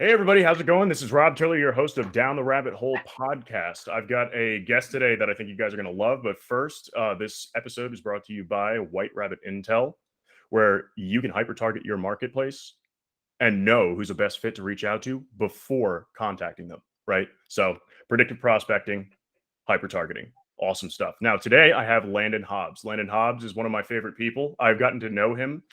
Hey everybody, how's it going? This is Rob Tiller, your host of Down the Rabbit Hole podcast. I've got a guest today that I think you guys are going to love. But first, this episode is brought to you by White Rabbit Intel, where you can hyper target your marketplace and know who's the best fit to reach out to before contacting them, right? So, predictive prospecting, hyper targeting, awesome stuff. Now, today I have Landon Hobbs. Landon Hobbs is one of my favorite people. I've gotten to know him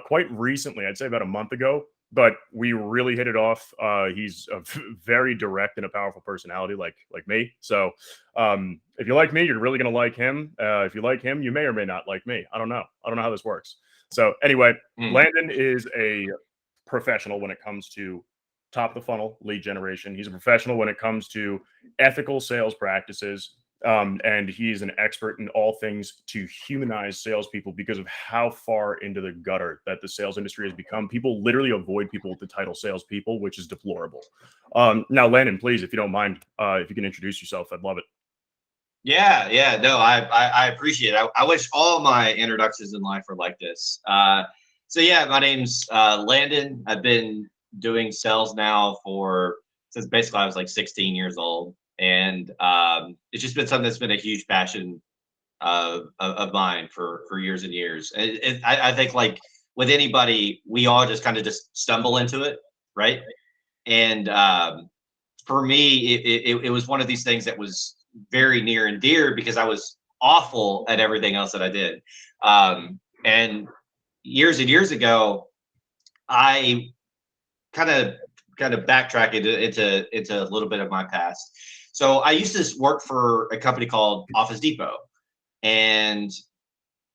quite recently, I'd say about a month ago. But we really hit it off. He's a very direct and a powerful personality, like me. So if you like me, you're really gonna like him. If you like him, you may or may not like me. I don't know. I don't know how this works. So anyway, Landon is a professional when it comes to top of the funnel lead generation. He's a professional when it comes to ethical sales practices. And he's an expert in all things to humanize salespeople because of how far into the gutter that the sales industry has become. People literally avoid people with the title salespeople, which is deplorable. Now, Landon, please, if you don't mind, if you can introduce yourself, I'd love it. Yeah. No, I appreciate it. I wish all my introductions in life were like this. So yeah, my name's Landon. I've been doing sales now since basically I was like 16 years old. And it's just been something that's been a huge passion of mine for years and years. I think like with anybody, we all just kind of just stumble into it, right? And for me, it was one of these things that was very near and dear because I was awful at everything else that I did. And years and years ago, I kind of backtrack into a little bit of my past. So I used to work for a company called Office Depot, and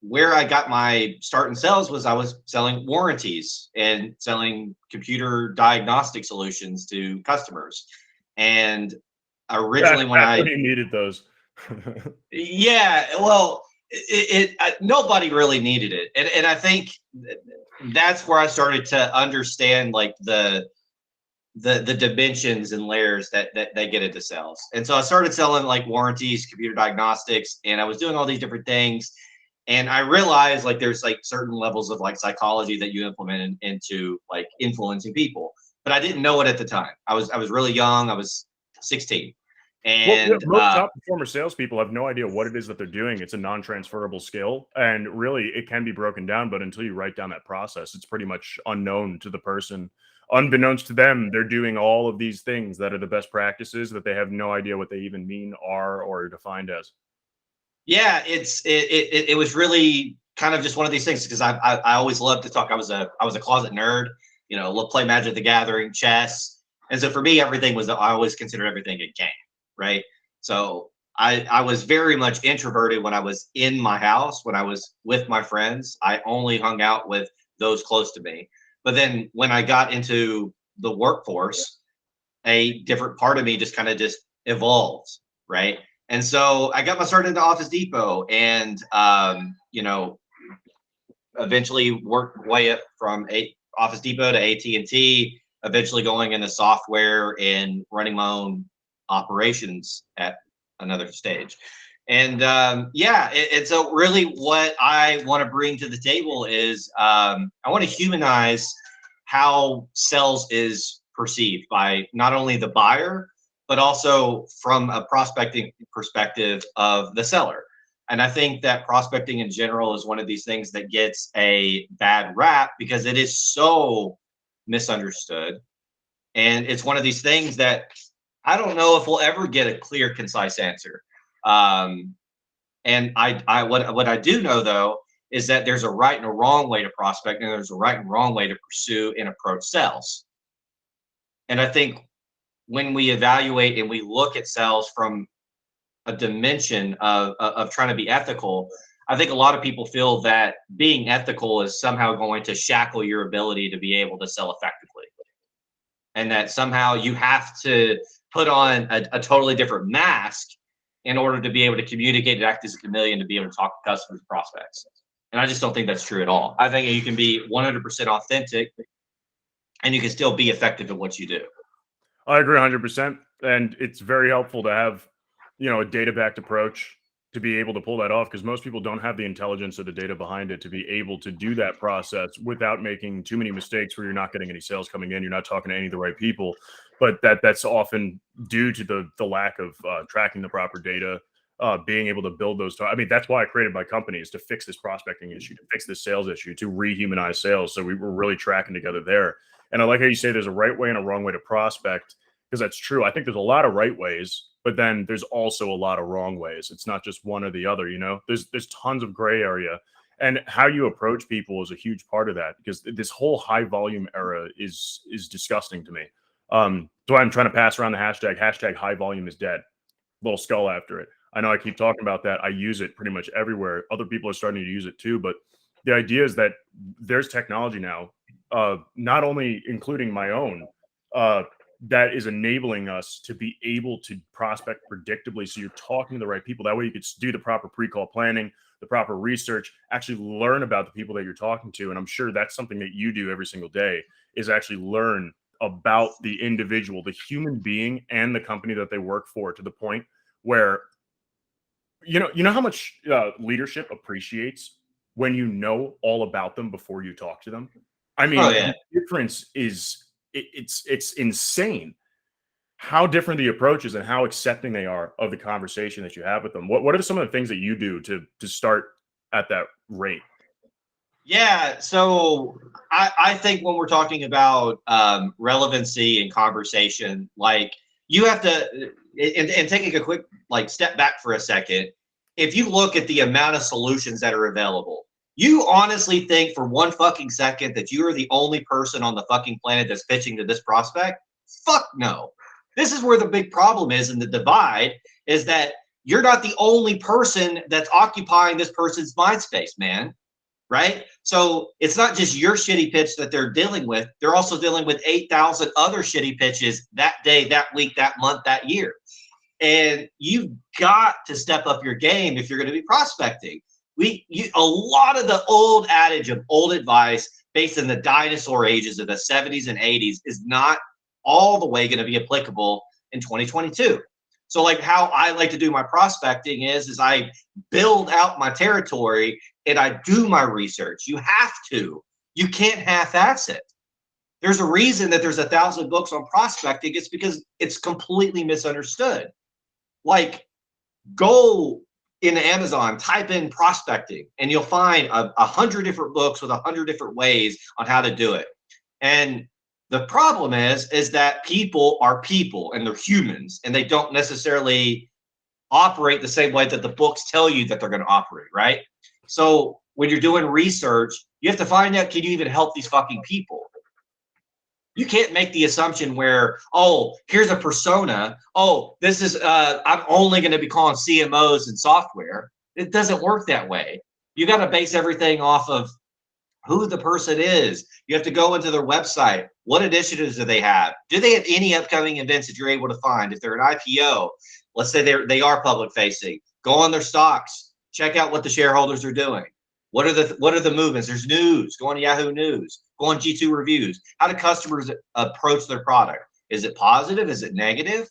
where I got my start in sales was I was selling warranties and selling computer diagnostic solutions to customers. And originally, when I needed those, yeah, well, nobody really needed it, and I think that's where I started to understand like the dimensions and layers that they get into sales. And so I started selling like warranties, computer diagnostics, and I was doing all these different things. And I realized like there's like certain levels of like psychology that you implement into like influencing people. But I didn't know it at the time. I was really young. I was 16. And most top performer salespeople have no idea what it is that they're doing. It's a non-transferable skill, and really it can be broken down. But until you write down that process, it's pretty much unknown to the person. Unbeknownst to them, they're doing all of these things that are the best practices that they have no idea what they even mean, are, or are defined as. Yeah, it was really kind of just one of these things because I always loved to talk. I was a closet nerd, loved play Magic the Gathering, chess, and so for me everything was, I always considered everything a game, right? So I was very much introverted when I was in my house. When I was with my friends, I only hung out with those close to me. But then when I got into the workforce, a different part of me just kind of just evolved, right? And so I got my start into Office Depot, and eventually worked way up from Office Depot to AT&T, eventually going into software and running my own operations at another stage. And and so really what I want to bring to the table is I want to humanize how sales is perceived by not only the buyer, but also from a prospecting perspective of the seller. And I think that prospecting in general is one of these things that gets a bad rap because it is so misunderstood. And it's one of these things that I don't know if we'll ever get a clear, concise answer. And what I do know though is that there's a right and a wrong way to prospect, and there's a right and wrong way to pursue and approach sales. And I think when we evaluate and we look at sales from a dimension of trying to be ethical, I think a lot of people feel that being ethical is somehow going to shackle your ability to be able to sell effectively, and that somehow you have to put on a totally different mask in order to be able to communicate and act as a chameleon to be able to talk to customers and prospects. And I just don't think that's true at all. I think you can be 100% authentic and you can still be effective at what you do. I agree 100%. And it's very helpful to have, a data-backed approach to be able to pull that off, because most people don't have the intelligence or the data behind it to be able to do that process without making too many mistakes where you're not getting any sales coming in, you're not talking to any of the right people. But that's often due to the lack of tracking the proper data, being able to build those. I mean, that's why I created my company, is to fix this prospecting issue, to fix this sales issue, to rehumanize sales. So we were really tracking together there. And I like how you say there's a right way and a wrong way to prospect, because that's true. I think there's a lot of right ways, but then there's also a lot of wrong ways. It's not just one or the other, you know. There's tons of gray area, and how you approach people is a huge part of that, because this whole high volume era is disgusting to me. So I'm trying to pass around the hashtag high volume is dead, little skull after it. I know I keep talking about that. I use it pretty much everywhere. Other people are starting to use it too, but the idea is that there's technology now, not only including my own, that is enabling us to be able to prospect predictably. So you're talking to the right people. That way you could do the proper pre-call planning, the proper research, actually learn about the people that you're talking to. And I'm sure that's something that you do every single day, is actually learn about the individual, the human being, and the company that they work for, to the point where, you know how much leadership appreciates when you know all about them before you talk to them. I mean, the difference is it's insane how different the approach is and how accepting they are of the conversation that you have with them. What are some of the things that you do to start at that rate? Yeah, so I think when we're talking about relevancy and conversation, like, you have to, and taking a quick step back for a second, if you look at the amount of solutions that are available, you honestly think for one fucking second that you are the only person on the fucking planet that's pitching to this prospect? Fuck no. This is where the big problem is, and the divide is that you're not the only person that's occupying this person's mind space, man. Right? So it's not just your shitty pitch that they're dealing with. They're also dealing with 8,000 other shitty pitches that day, that week, that month, that year. And you've got to step up your game if you're going to be prospecting. A lot of the old adage of old advice based in the dinosaur ages of the 70s and 80s is not all the way going to be applicable in 2022. So like how I like to do my prospecting is I build out my territory and I do my research. You have to. You can't half-ass it. There's a reason that there's 1,000 books on prospecting. It's because it's completely misunderstood. Like, go into Amazon, type in prospecting, and you'll find 100 different books with 100 different ways on how to do it. And the problem is that people are people and they're humans, and they don't necessarily operate the same way that the books tell you that they're going to operate, right? So when you're doing research, you have to find out, can you even help these fucking people? You can't make the assumption where, oh, here's a persona. Oh, this is, I'm only going to be calling CMOs and software. It doesn't work that way. You got to base everything off of who the person is. You have to go into their website. What initiatives do they have? Do they have any upcoming events that you're able to find? If they're an IPO, let's say they are public facing, go on their stocks, check out what the shareholders are doing. What are the movements? There's news. Go on Yahoo News. Go on G2 Reviews. How do customers approach their product? Is it positive? Is it negative?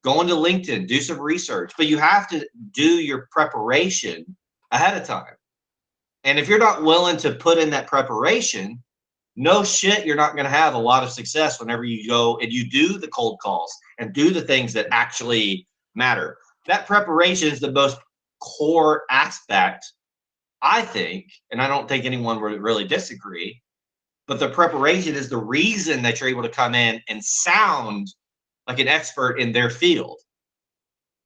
Go into LinkedIn. Do some research. But you have to do your preparation ahead of time. And if you're not willing to put in that preparation, no shit, you're not going to have a lot of success whenever you go and you do the cold calls and do the things that actually matter. That preparation is the most core aspect, I think, and I don't think anyone would really disagree, but the preparation is the reason that you're able to come in and sound like an expert in their field.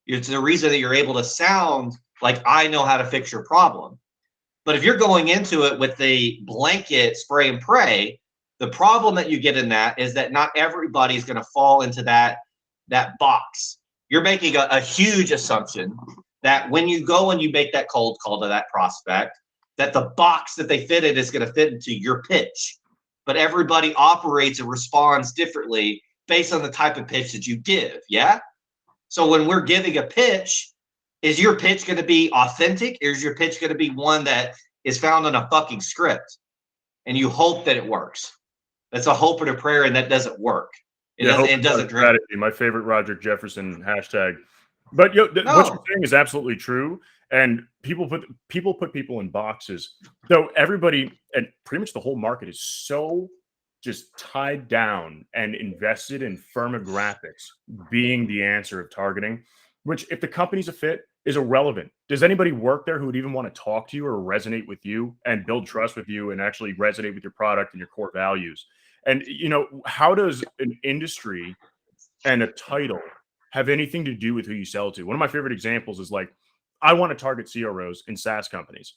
It's the reason that you're able to sound like, I know how to fix your problem. But if you're going into it with the blanket spray and pray, the problem that you get in that is that not everybody's going to fall into that box. You're making a huge assumption that when you go and you make that cold call to that prospect, that the box that they fit in is going to fit into your pitch. But everybody operates and responds differently based on the type of pitch that you give. Yeah. So when we're giving a pitch, is your pitch going to be authentic? Or is your pitch going to be one that is found on a fucking script and you hope that it works? That's a hope and a prayer, and that doesn't work. It doesn't strategy. My favorite Roger Jefferson hashtag. But what you're saying is absolutely true. And people put people in boxes. So everybody and pretty much the whole market is so just tied down and invested in firmographics being the answer of targeting, which if the company's a fit is irrelevant. Does anybody work there who would even want to talk to you or resonate with you and build trust with you and actually resonate with your product and your core values? And how does an industry and a title have anything to do with who you sell to? One of my favorite examples is like, I want to target CROs in SaaS companies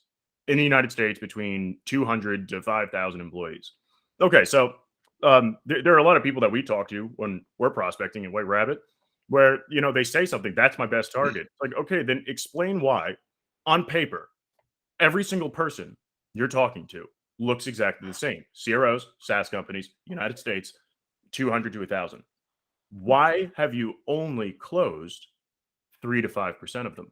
in the United States between 200 to 5,000 employees. Okay, so there are a lot of people that we talk to when we're prospecting in White Rabbit where, they say something, that's my best target. Like, okay, then explain why on paper, every single person you're talking to looks exactly the same. CROs, SaaS companies, United States, 200 to 1,000. Why have you only closed 3 to 5% of them?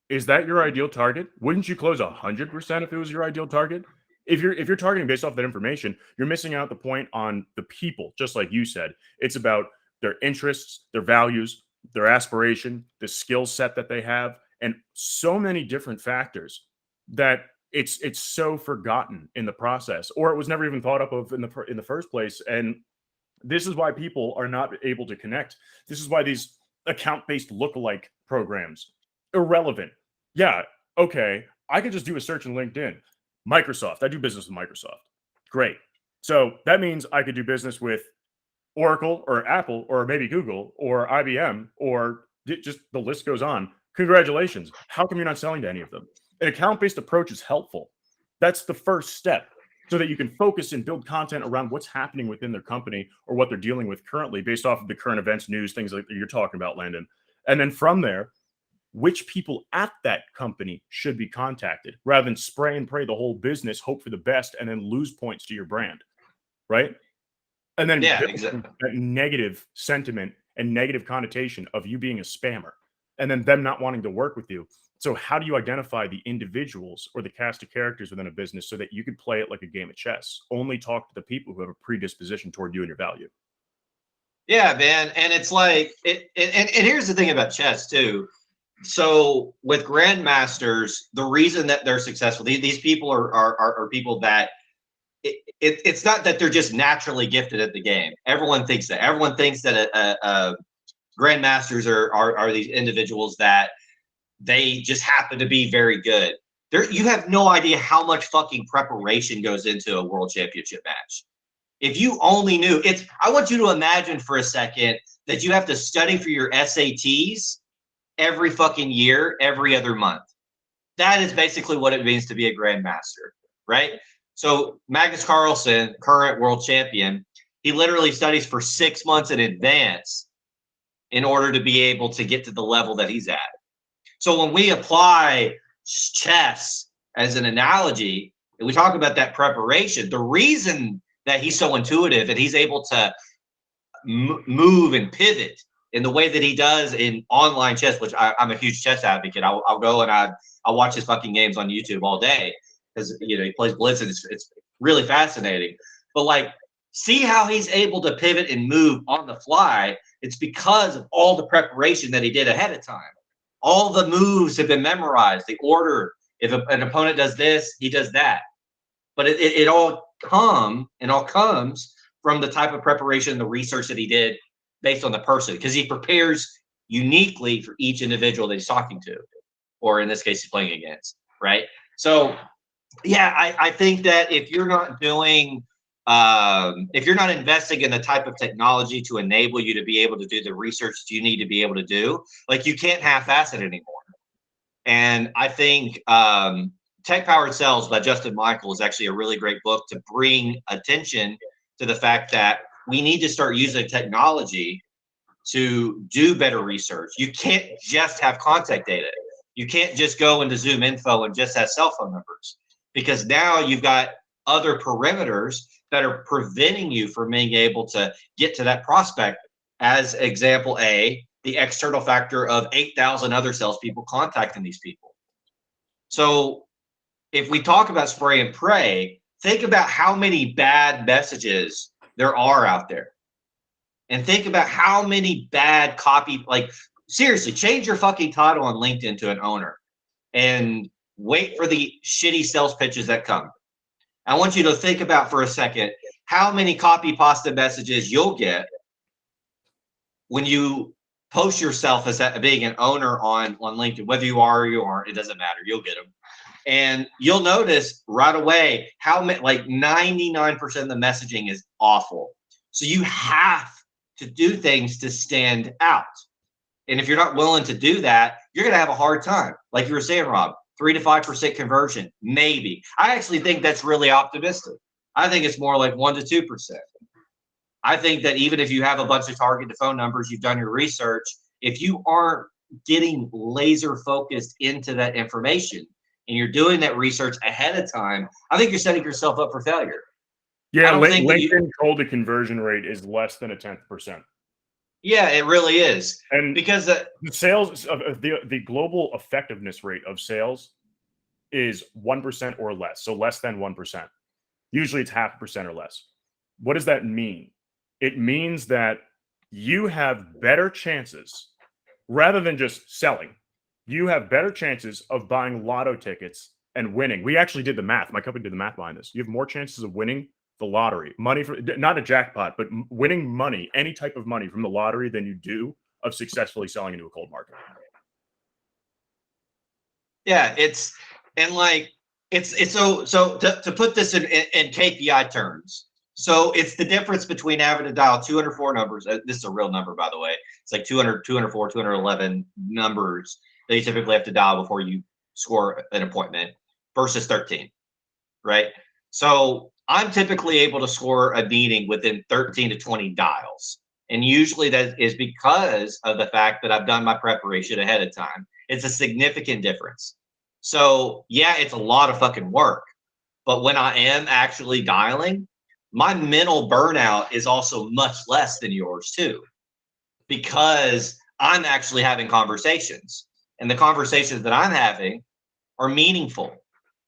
Is that your ideal target? Wouldn't you close 100% if it was your ideal target? If you're targeting based off that information, you're missing out the point on the people, just like you said. It's about their interests, their values, their aspiration, the skill set that they have, and so many different factors that it's so forgotten in the process, or it was never even thought up of in the first place. And this is why people are not able to connect. This is why these account-based lookalike programs irrelevant. Yeah, okay. I could just do a search in LinkedIn. Microsoft. I do business with Microsoft. Great. So that means I could do business with Oracle or Apple or maybe Google or IBM or just the list goes on. Congratulations. How come you're not selling to any of them? An account-based approach is helpful. That's the first step so that you can focus and build content around what's happening within their company or what they're dealing with currently based off of the current events, news, things like you're talking about, Landon. And then from there, which people at that company should be contacted rather than spray and pray the whole business, hope for the best, and then lose points to your brand, right? And then Exactly. that negative sentiment and negative connotation of you being a spammer and then them not wanting to work with you. So how do you identify the individuals or the cast of characters within a business so that you could play it like a game of chess? Only talk to the people who have a predisposition toward you and your value. Yeah, man. And it's like, and here's the thing about chess too. So with grandmasters, the reason that they're successful, these people are people that it's not that they're just naturally gifted at the game. Everyone thinks that. Everyone thinks that grandmasters are these individuals that they just happen to be very good. You have no idea how much fucking preparation goes into a world championship match. If you only knew, I want you to imagine for a second that you have to study for your SATs every fucking year, every other month. That is basically what it means to be a grandmaster, right? So Magnus Carlsen, current world champion, he literally studies for 6 months in advance in order to be able to get to the level that he's at. So when we apply chess as an analogy, and we talk about that preparation, the reason that he's so intuitive and he's able to move and pivot in the way that he does in online chess, which I'm a huge chess advocate. I'll go and I'll watch his fucking games on YouTube all day because he plays blitz and it's really fascinating. But like, see how he's able to pivot and move on the fly. It's because of all the preparation that he did ahead of time. All the moves have been memorized. The order. If an opponent does this, he does that. But it all comes from the type of preparation, the research that he did based on the person, because he prepares uniquely for each individual that he's talking to, or in this case, he's playing against, right? So, yeah, I think that if you're not doing, if you're not investing in the type of technology to enable you to be able to do the research that you need to be able to do, like you can't half-ass it anymore. And I think Tech Powered Sales by Justin Michael is actually a really great book to bring attention to the fact that we need to start using technology to do better research. You can't just have contact data. You can't just go into Zoom info and just have cell phone numbers, because now you've got other perimeters that are preventing you from being able to get to that prospect. As example A, the external factor of 8,000 other salespeople contacting these people. So if we talk about spray and pray, think about how many bad messages there are out there. And think about how many bad copy, like seriously, change your fucking title on LinkedIn to an owner. and wait for the shitty sales pitches that come. I want you to think about for a second how many copy pasta messages you'll get when you post yourself as being an owner on LinkedIn, whether you are or you aren't, it doesn't matter. You'll get them. And you'll notice right away how like 99% of the messaging is awful. So you have to do things to stand out. And if you're not willing to do that, you're going to have a hard time. Like you were saying, Rob, 3 to 5% conversion, maybe. I actually think that's really optimistic. I think it's more like 1 to 2%. I think that even if you have a bunch of targeted phone numbers, you've done your research, if you aren't getting laser focused into that information and you're doing that research ahead of time, I think you're setting yourself up for failure. Yeah, LinkedIn cold to conversion rate is less than 0.1%. Yeah, it really is. And because the sales of the global effectiveness rate of sales is 1% or less. So less than 1%. Usually it's 0.5% or less. What does that mean? It means that you have better chances, rather than just selling, you have better chances of buying lotto tickets and winning. We actually did the math. My company did the math behind this. You have more chances of winning the lottery, money for not a jackpot, but winning money, any type of money from the lottery than you do of successfully selling into a cold market. Yeah, it's so to put this in KPI terms. So it's the difference between having to dial 204 numbers. This is a real number, by the way. It's like 200, 204, 211 numbers that you typically have to dial before you score an appointment versus 13, right? So I'm typically able to score a meeting within 13 to 20 dials. And usually that is because of the fact that I've done my preparation ahead of time. It's a significant difference. So yeah, it's a lot of fucking work. But when I am actually dialing, my mental burnout is also much less than yours too, because I'm actually having conversations, and the conversations that I'm having are meaningful.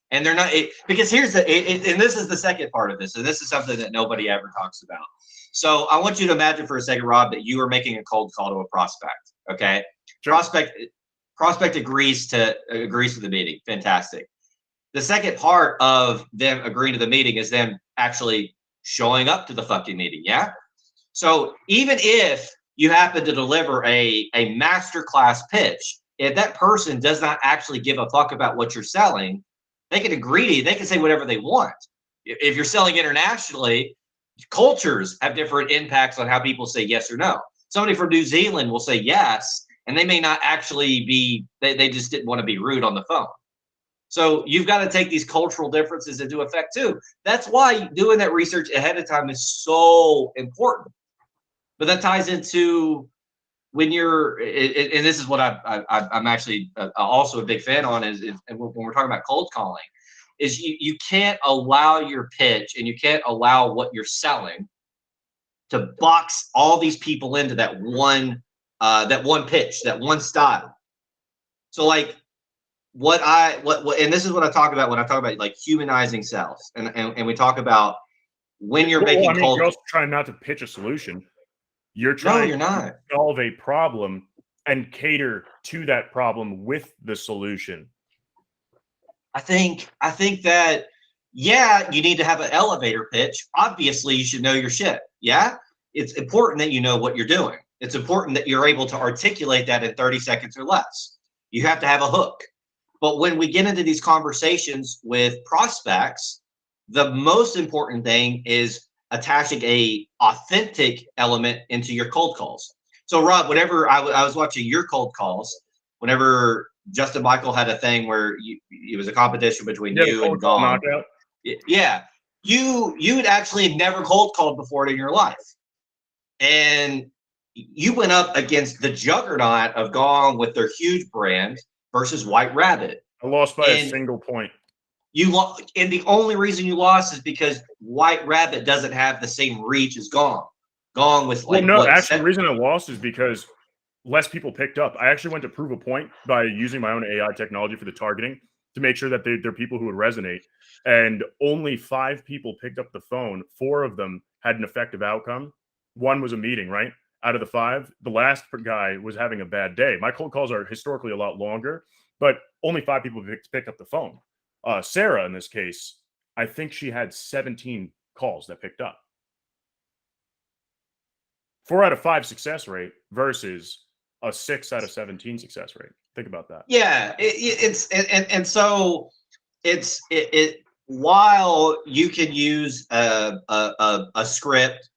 And they're not, because here's and this is the second part of this, and this is something that nobody ever talks about. So I want you to imagine for a second, Rob, that you are making a cold call to a prospect. Okay, sure. Prospect agrees to the meeting. Fantastic. The second part of them agreeing to the meeting is them actually showing up to the fucking meeting. Yeah. So even if you happen to deliver a masterclass pitch, if that person does not actually give a fuck about what you're selling, they can agree. They can say whatever they want. If you're selling internationally, cultures have different impacts on how people say yes or no. Somebody from New Zealand will say yes, and they may not actually be, they just didn't want to be rude on the phone. So you've got to take these cultural differences into effect too. That's why doing that research ahead of time is so important. But that ties into when you're, and this is what I'm actually also a big fan on is when we're talking about cold calling, is you can't allow your pitch and you can't allow what you're selling to box all these people into that one pitch, that one style. So like, and this is what I talk about when I talk about like humanizing self, and we talk about when you're making cold. You're also trying not to pitch a solution. You're trying to solve a problem and cater to that problem with the solution. I think that, yeah, you need to have an elevator pitch. Obviously, you should know your shit. Yeah, it's important that you know what you're doing. It's important that you're able to articulate that in 30 seconds or less. You have to have a hook. But when we get into these conversations with prospects, the most important thing is attaching a authentic element into your cold calls. So Rob, whenever I was watching your cold calls, whenever Justin Michael had a thing where it was a competition between you and Gong. Yeah, you had actually never cold called before in your life, and you went up against the juggernaut of Gong with their huge brand versus White Rabbit. I lost by a single point. You lost, and the only reason you lost is because White Rabbit doesn't have the same reach as Gong. Gong with like, well, no, actually, the reason I lost is because less people picked up. I actually went to prove a point by using my own AI technology for the targeting to make sure that they're people who would resonate. And only 5 people picked up the phone. 4 of them had an effective outcome. 1 was a meeting, right? Out of the 5, the last guy was having a bad day. My cold calls are historically a lot longer, but only 5 people picked up the phone. Sarah, in this case, I think she had 17 calls that picked up. 4 out of 5 success rate versus a 6 out of 17 success rate. Think about that. Yeah, so while you can use a script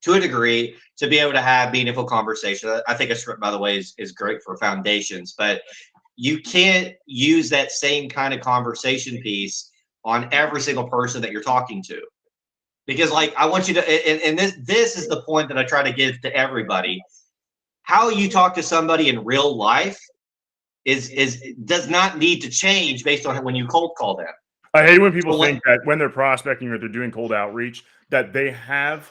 to a degree to be able to have meaningful conversation. I think a script, by the way, is great for foundations, but you can't use that same kind of conversation piece on every single person that you're talking to. Because like, I want you to, and this is the point that I try to give to everybody. How you talk to somebody in real life does not need to change based on when you cold call them. I hate when people think that when they're prospecting or they're doing cold outreach, that they have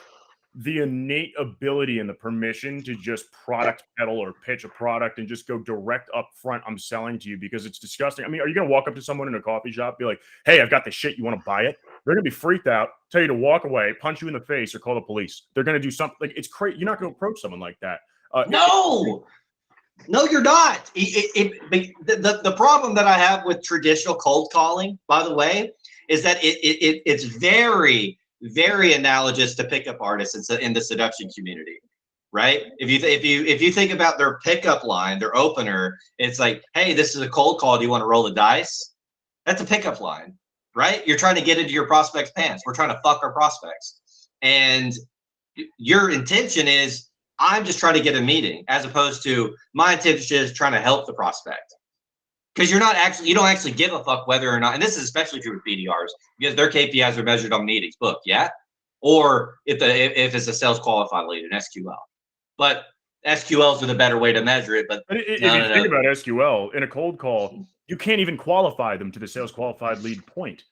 the innate ability and the permission to just product peddle or pitch a product and just go direct up front. I'm selling to you because it's disgusting. I mean, are you going to walk up to someone in a coffee shop, be like, hey, I've got this shit. You want to buy it? They're going to be freaked out, tell you to walk away, punch you in the face, or call the police. They're going to do something. Like, it's crazy. You're not going to approach someone like that. No, you're not. The problem that I have with traditional cold calling, by the way, is that it's very, very analogous to pickup artists in the seduction community, right? If you think about their pickup line, their opener, it's like, hey, this is a cold call. Do you want to roll the dice? That's a pickup line, right? You're trying to get into your prospect's pants. We're trying to fuck our prospects, and your intention is, I'm just trying to get a meeting, as opposed to my intention is trying to help the prospect. Because you don't actually give a fuck whether or not, and this is especially true with BDRs, because their KPIs are measured on meetings booked, yeah? Or if it's a sales qualified lead, an SQL. But SQLs are the better way to measure it. But if you think about SQL, in a cold call, you can't even qualify them to the sales qualified lead point.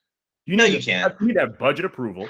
You can't. You need to have budget approval.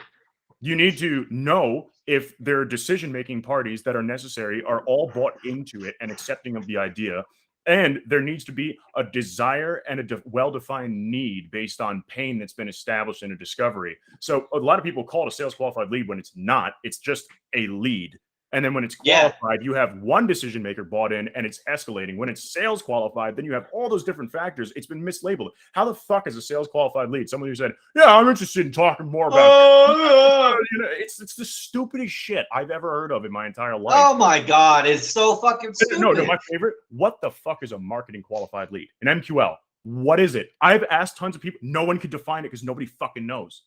You need to know if their decision-making parties that are necessary are all bought into it and accepting of the idea. And there needs to be a desire and a well-defined need based on pain that's been established in a discovery. So a lot of people call it a sales qualified lead when it's not. It's just a lead. And then when it's qualified, you have one decision maker bought in and it's escalating. When it's sales qualified, then you have all those different factors. It's been mislabeled. How the fuck is a sales qualified lead? Someone who said, yeah, I'm interested in talking more about it's the stupidest shit I've ever heard of in my entire life. Oh my God, it's so fucking stupid. No, my favorite. What the fuck is a marketing qualified lead? An MQL. What is it? I've asked tons of people. No one could define it because nobody fucking knows.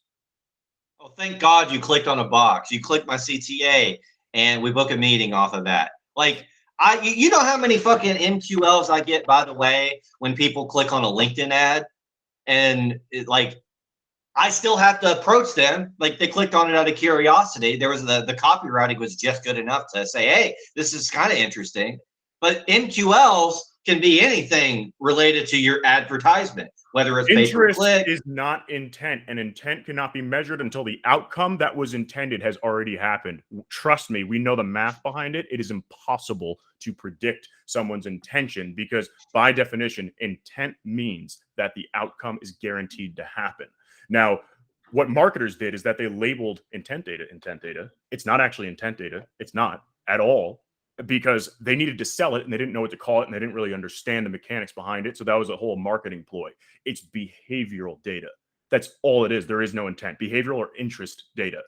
Oh, thank God you clicked on a box. You clicked my CTA. And we book a meeting off of that. Like, you know how many fucking MQLs I get, by the way, when people click on a LinkedIn ad, and I still have to approach them. Like, they clicked on it out of curiosity. There was the copywriting was just good enough to say, hey, this is kind of interesting. But MQLs can be anything related to your advertisement, whether it's interest pay-per-click. Is not intent, and intent cannot be measured until the outcome that was intended has already happened. Trust me, we know the math behind it. It is impossible to predict someone's intention because by definition, intent means that the outcome is guaranteed to happen. Now, what marketers did is that they labeled intent data. It's not actually intent data. It's not at all. Because they needed to sell it and they didn't know what to call it and they didn't really understand the mechanics behind it. So that was a whole marketing ploy. It's behavioral data. That's all it is. There is no intent, behavioral or interest data.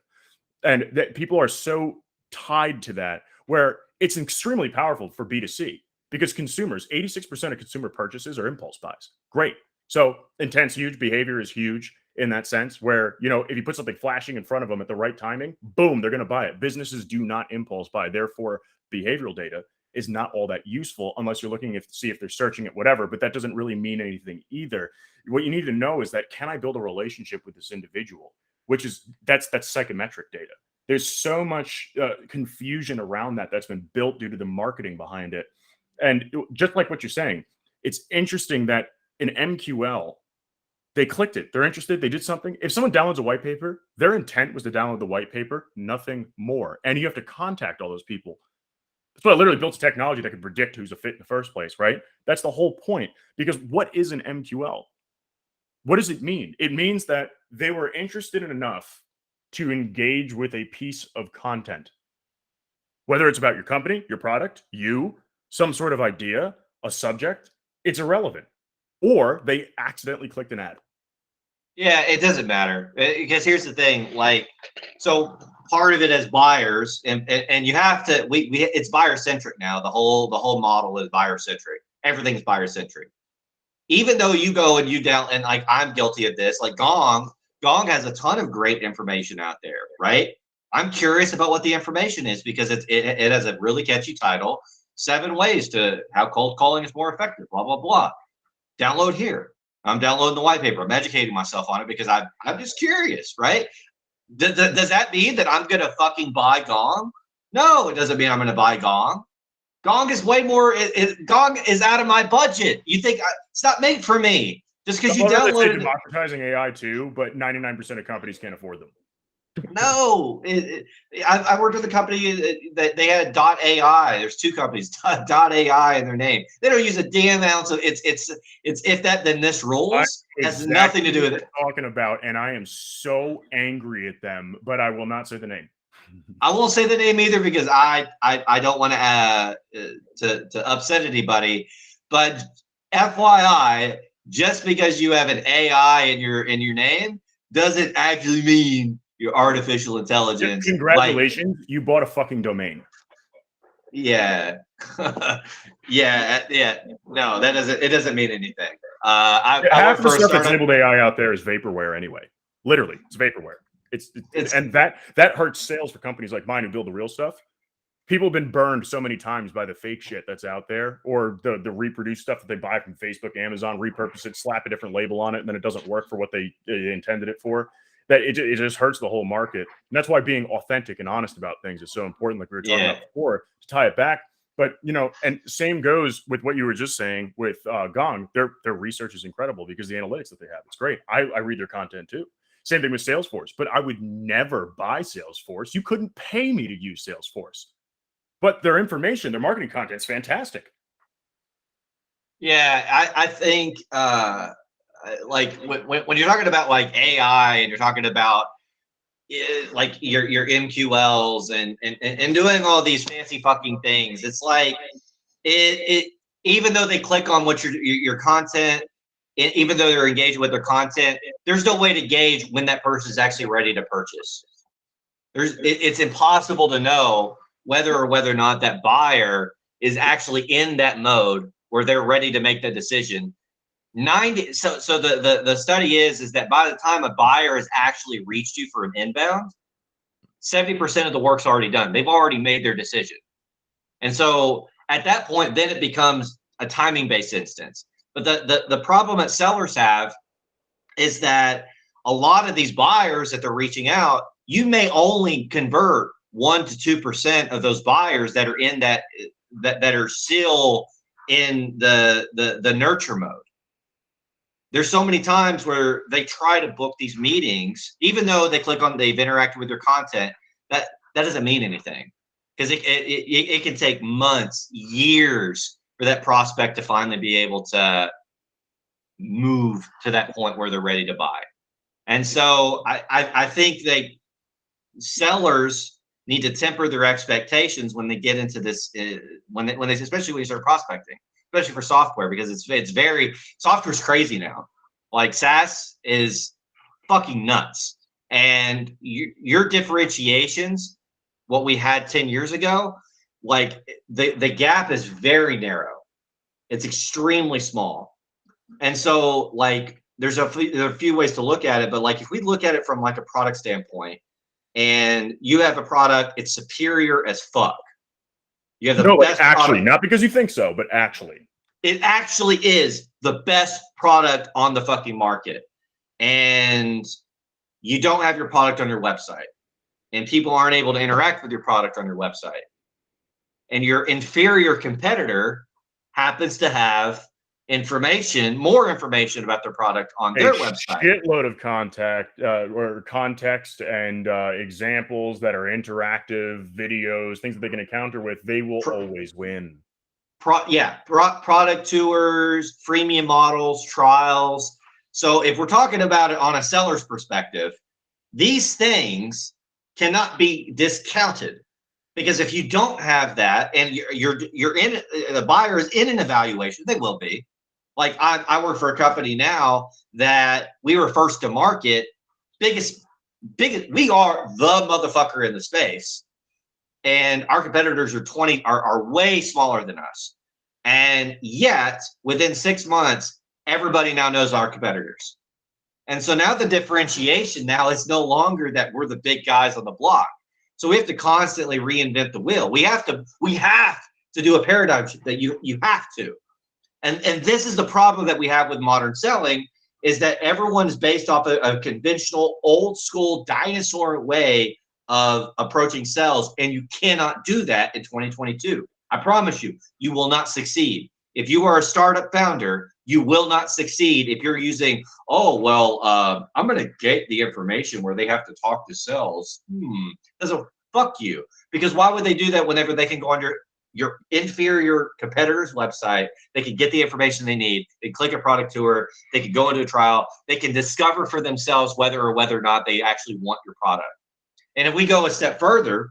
And that people are so tied to that where it's extremely powerful for B2C because consumers, 86% of consumer purchases are impulse buys. Great. So intent's huge. Behavior is huge in that sense where, if you put something flashing in front of them at the right timing, boom, they're going to buy it. Businesses do not impulse buy. Therefore, behavioral data is not all that useful unless you're looking to see if they're searching it, whatever, but that doesn't really mean anything either. What you need to know is that, can I build a relationship with this individual? That's psychometric data. There's so much confusion around that's been built due to the marketing behind it. And just like what you're saying, it's interesting that in MQL, they clicked it. They're interested. They did something. If someone downloads a white paper, their intent was to download the white paper, nothing more. And you have to contact all those people. That's why I literally built a technology that could predict who's a fit in the first place, right? That's the whole point. Because what is an MQL? What does it mean? It means that they were interested in enough to engage with a piece of content. Whether it's about your company, your product, you, some sort of idea, a subject, it's irrelevant. or they accidentally clicked an ad. Yeah, it doesn't matter, because here's the thing. Like, so part of it as buyers, and you have to. We it's buyer centric now. The whole model is buyer centric. Everything's buyer centric. Even though you go and you down, and like I'm guilty of this. Like Gong has a ton of great information out there, right? I'm curious about what the information is because it has a really catchy title. 7 ways to how cold calling is more effective. Blah blah blah. Download here. I'm downloading the white paper. I'm educating myself on it because I'm just curious, right? Does that mean that I'm gonna fucking buy Gong? No, it doesn't mean I'm gonna buy Gong. Gong is way more. Gong is out of my budget. You think it's not made for me just because you downloaded it? Democratizing AI too, but 99% of companies can't afford them. No, I worked with a company that they had .ai. There's 2 companies .ai in their name. They don't use a damn ounce of it's if that then this rules has nothing to do with it. Talking about, and I am so angry at them, but I will not say the name. I won't say the name either because I don't want to upset anybody. But FYI, just because you have an AI in your name doesn't actually mean your artificial intelligence. Congratulations, you bought a fucking domain. Yeah. yeah. No, that doesn't. It doesn't mean anything. Half the stuff that's labeled AI out there is vaporware anyway. Literally, it's vaporware. And that hurts sales for companies like mine who build the real stuff. People have been burned so many times by the fake shit that's out there, or the reproduced stuff that they buy from Facebook, Amazon, repurpose it, slap a different label on it, and then it doesn't work for what they intended it for. That it just hurts the whole market. And that's why being authentic and honest about things is so important, like we were talking about before, to tie it back. But, and same goes with what you were just saying with Gong. Their research is incredible because the analytics that they have, it's great. I read their content too. Same thing with Salesforce, but I would never buy Salesforce. You couldn't pay me to use Salesforce. But their information, their marketing content is fantastic. Yeah, I think like when you're talking about like AI and you're talking about like your MQLs and doing all these fancy fucking things, it's like it even though they click on what your content, even though they're engaging with their content, there's no way to gauge when that person is actually ready to purchase. It's impossible to know whether or not that buyer is actually in that mode where they're ready to make the decision. So the study is that by the time a buyer has actually reached you for an inbound, 70% of the work's already done. They've already made their decision. And so at that point, then it becomes a timing-based instance. But the problem that sellers have is that a lot of these buyers that they're reaching out, you may only convert 1 to 2% of those buyers that are in that are still in the nurture mode. There's so many times where they try to book these meetings, even though they've interacted with their content, that doesn't mean anything, because it can take months, years for that prospect to finally be able to move to that point where they're ready to buy. And so I think that sellers need to temper their expectations when they get into this, when they especially when you start prospecting, especially for software, because it's very, software's crazy now. Like SaaS is fucking nuts. And your differentiations, what we had 10 years ago, like the gap is very narrow. It's extremely small. And so like there are a few ways to look at it, but like if we look at it from like a product standpoint, and you have a product, it's superior as fuck. You have the best actually product. Not because you think so, but actually. It actually is the best product on the fucking market. And you don't have your product on your website. And people aren't able to interact with your product on your website. And your inferior competitor happens to have more information about their product on their website. Shitload of context and examples that are interactive, videos, things that they can encounter with. They will always win. Product tours, freemium models, trials. So if we're talking about it on a seller's perspective, these things cannot be discounted, because if you don't have that and you're in, the buyer is in an evaluation, they will be. Like I work for a company now that we were first to market, biggest, we are the motherfucker in the space. And our competitors are way smaller than us. And yet within 6 months, everybody now knows our competitors. And so now the differentiation now is no longer that we're the big guys on the block. So we have to constantly reinvent the wheel. We have to do a paradigm shift that you have to. And this is the problem that we have with modern selling, is that everyone's based off a conventional, old school, dinosaur way of approaching sales. And you cannot do that in 2022. I promise you, you will not succeed. If you are a startup founder, you will not succeed if you're using, oh, well, I'm going to get the information where they have to talk to sales. Doesn't fuck you. Because why would they do that whenever they can go under your inferior competitor's website? They can get the information they need. They click a product tour. They can go into a trial. They can discover for themselves whether or not they actually want your product. And if we go a step further,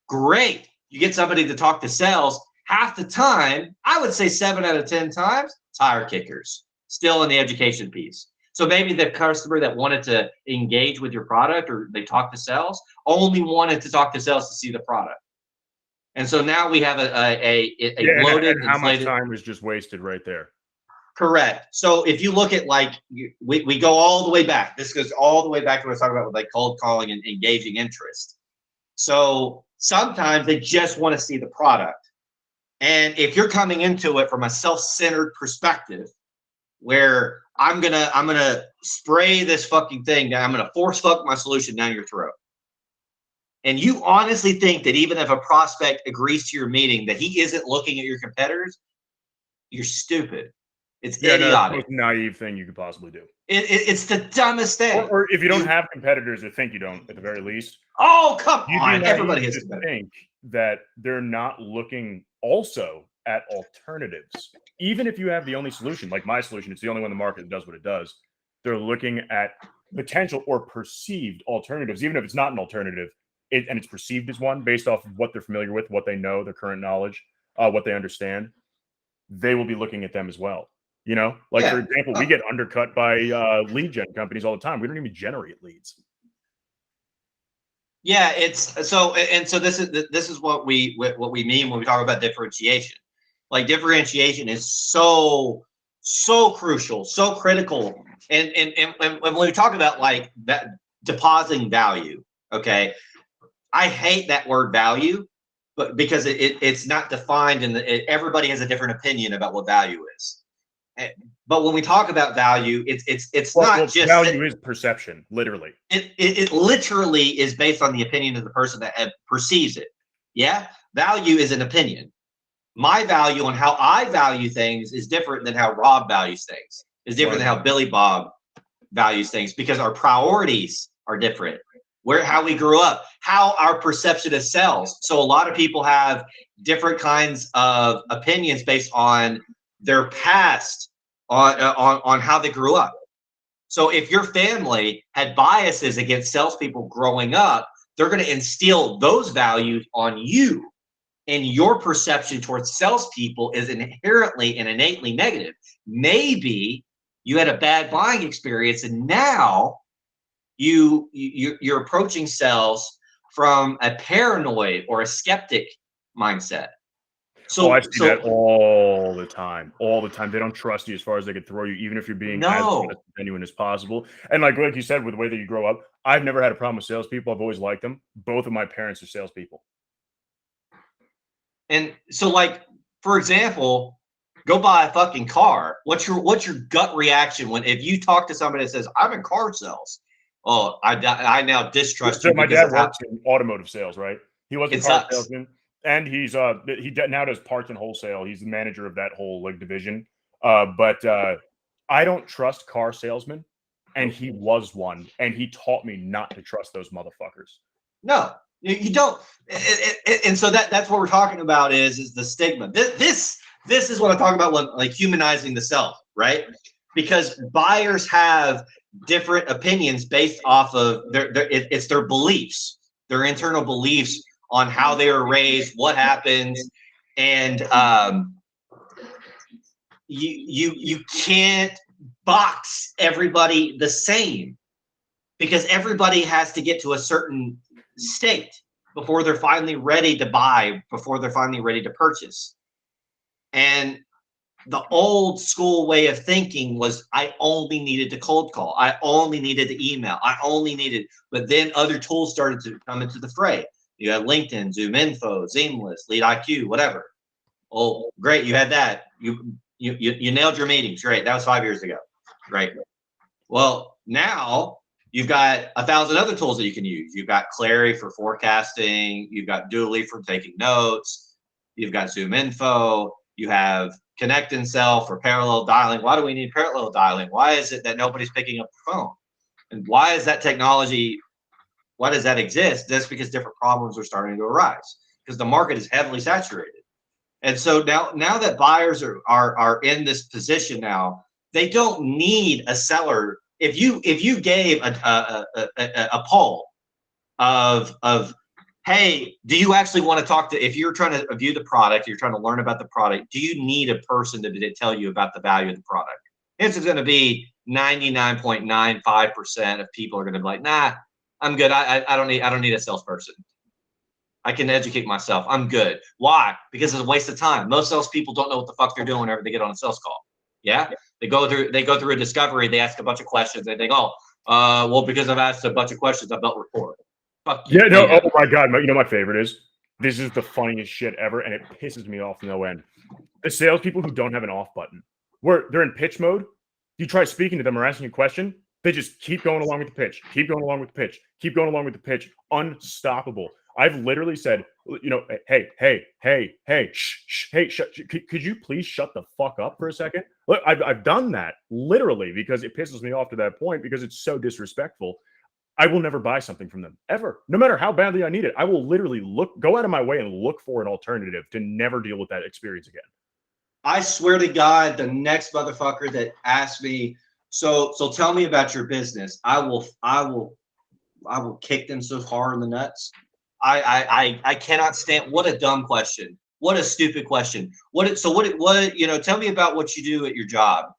great. You get somebody to talk to sales. Half the time, I would say 7 out of 10 times, tire kickers, still in the education piece. So maybe the customer that wanted to engage with your product, or they talk to sales, only wanted to talk to sales to see the product. And so now we have a bloated, and how much time was just wasted right there. Correct. So if you look at, like, we go all the way back. This goes all the way back to what I was talking about with, like, cold calling and engaging interest. So sometimes they just want to see the product. And if you're coming into it from a self-centered perspective, where I'm gonna spray this fucking thing down, I'm gonna force fuck my solution down your throat. And you honestly think that even if a prospect agrees to your meeting, that he isn't looking at your competitors, you're stupid. It's idiotic. No, it's the most naive thing you could possibly do. It's the dumbest thing. Or if you don't have competitors, or think you don't, at the very least. Oh, come on. Everybody has to think that they're not looking also at alternatives. Even if you have the only solution, like my solution, it's the only one in the market that does what it does. They're looking at potential or perceived alternatives, even if it's not an alternative, and it's perceived as one based off of what they're familiar with, what they know, their current knowledge, what they understand. They will be looking at them as well. You know, like, for example, we get undercut by lead gen companies all the time. We don't even generate leads. Yeah, so this is what we mean when we talk about differentiation. Like, differentiation is so crucial, so critical. And when we talk about, like, that depositing value, okay, I hate that word value, but because it's not defined, and everybody has a different opinion about what value is. But when we talk about value, it's not just value is perception, literally. It literally is based on the opinion of the person that perceives it. Yeah, value is an opinion. My value on how I value things is different than how Rob values things. Is different than how Billy Bob values things, because our priorities are different. How we grew up, how our perception of sells. So a lot of people have different kinds of opinions based on their past, on how they grew up. So if your family had biases against salespeople growing up, they're going to instill those values on you, and your perception towards salespeople is inherently and innately negative. Maybe you had a bad buying experience, and now you're approaching sales from a paranoid or a skeptic mindset. So I see that all the time. All the time. They don't trust you as far as they could throw you, even if you're being as genuine as possible. And like you said, with the way that you grow up, I've never had a problem with salespeople. I've always liked them. Both of my parents are salespeople. And so, like, for example, go buy a fucking car. What's your gut reaction if you talk to somebody that says, I'm in car sales? Oh, I now distrust you. So my dad works in automotive sales, right? He was a car salesman. And he now does parts and wholesale. He's the manager of that whole, like, division. But I don't trust car salesmen, and he was one, and he taught me not to trust those motherfuckers. No, you don't. And so that's what we're talking about is the stigma. This is what I'm talking about, like humanizing the self, right? Because buyers have different opinions based off of their beliefs, their internal beliefs on how they were raised, what happens. And you can't box everybody the same, because everybody has to get to a certain state before they're finally ready to buy, before they're finally ready to purchase. And the old school way of thinking was I only needed to cold call. I only needed to email. I only needed, but then other tools started to come into the fray. You had LinkedIn, Zoom Info, Seamless, Lead IQ, whatever. Oh, great. You had that. You nailed your meetings. Great. That was 5 years ago. Right. Well, now you've got 1,000 other tools that you can use. You've got Clary for forecasting. You've got Dooley for taking notes. You've got Zoom Info. You have Connect and Sell for parallel dialing. Why do we need parallel dialing? Why is it that nobody's picking up the phone? And why is that technology, why does that exist? That's because different problems are starting to arise because the market is heavily saturated. And so now that buyers are in this position now, they don't need a seller. If you gave a poll of hey, do you actually want to talk to, if you're trying to view the product, you're trying to learn about the product, do you need a person to tell you about the value of the product? It's going to be 99.95% of people are going to be like, nah, I'm good. I don't need a salesperson. I can educate myself. I'm good. Why? Because it's a waste of time. Most salespeople don't know what the fuck they're doing whenever they get on a sales call. Yeah. They go through a discovery. They ask a bunch of questions. They think, oh, well, because I've asked a bunch of questions, I built rapport. Fuck you. Yeah, no, oh my God. You know my favorite is? This is the funniest shit ever, and it pisses me off no end. The salespeople who don't have an off button, where they're in pitch mode, you try speaking to them or asking a question, they just keep going along with the pitch, keep going along with the pitch, keep going along with the pitch. Unstoppable. I've literally said, hey, could you please shut the fuck up for a second? Look, I've done that literally because it pisses me off to that point because it's so disrespectful. I will never buy something from them ever, no matter how badly I need it. I will literally go out of my way and look for an alternative to never deal with that experience again. I swear to God, the next motherfucker that asks me, so tell me about your business, I will kick them so hard in the nuts. I cannot stand. What a dumb question. What a stupid question. Tell me about what you do at your job.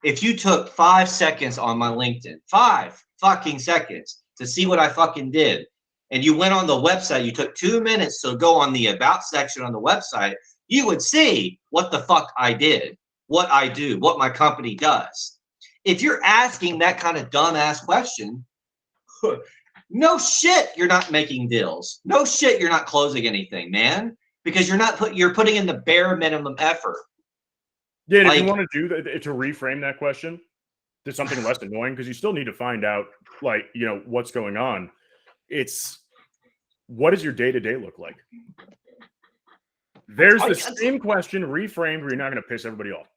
If you took 5 seconds on my LinkedIn, 5 fucking seconds to see what I fucking did, and you went on the website, you took 2 minutes to go on the about section on the website, you would see what the fuck I did, what I do, what my company does. If you're asking that kind of dumbass question, no shit, you're not making deals. No shit, you're not closing anything, man, because you're putting in the bare minimum effort. Yeah, and if you want to do that, to reframe that question to something less annoying, because you still need to find out, what's going on. It's, what does your day-to-day look like? There's the same question reframed where you're not going to piss everybody off.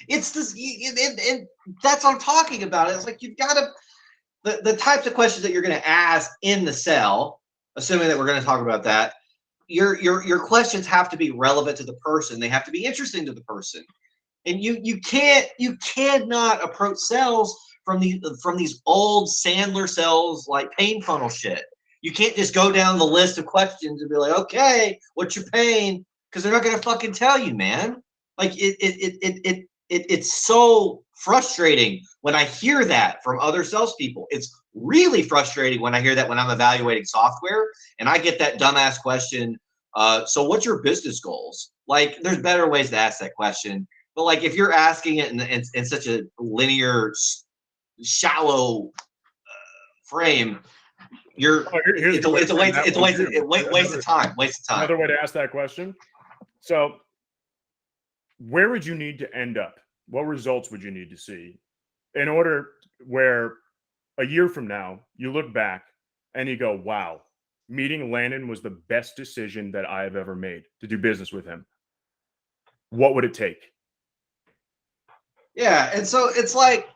It's this, and that's what I'm talking about. It's like you've got to, the types of questions that you're going to ask in the sell, assuming that we're going to talk about that, your questions have to be relevant to the person. They have to be interesting to the person. And you cannot approach sales from these old Sandler sales like pain funnel shit. You can't just go down the list of questions and be like, okay, what's your pain? Because they're not gonna fucking tell you, man. Like it's so frustrating when I hear that from other salespeople. It's really frustrating when I hear that when I'm evaluating software and I get that dumbass question. So what's your business goals? Like, there's better ways to ask that question. But like, if you're asking it in such a linear, shallow frame, it's a waste of time. Waste of time. Another way to ask that question. So, where would you need to end up? What results would you need to see in order where a year from now you look back and you go, "Wow, meeting Landon was the best decision that I have ever made to do business with him." What would it take? Yeah, and so it's like,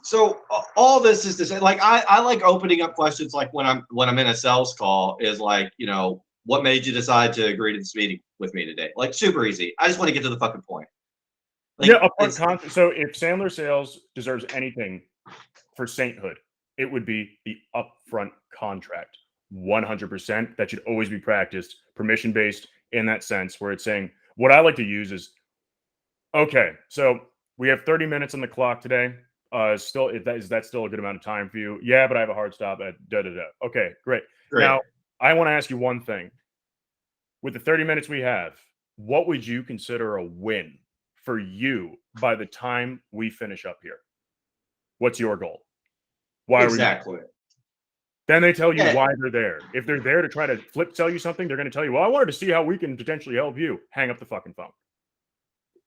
so all this is to say, like, I like opening up questions like when I'm in a sales call is like, what made you decide to agree to this meeting with me today? Like, super easy. I just want to get to the fucking point. Like, so if Sandler Sales deserves anything for sainthood, it would be the upfront contract. 100%. That should always be practiced, permission based in that sense, where it's saying, what I like to use is, Okay, so we have 30 minutes on the clock today. Is that still a good amount of time for you? Yeah, but I have a hard stop at da da da. Okay, great. Great. Now, I want to ask you one thing. With the 30 minutes we have, what would you consider a win for you by the time we finish up here? What's your goal? Why are we? Exactly. Then they tell you Yeah. why they're there. If they're there to try to flip sell you something, they're going to tell you, "Well, I wanted to see how we can potentially help you." Hang up the fucking phone.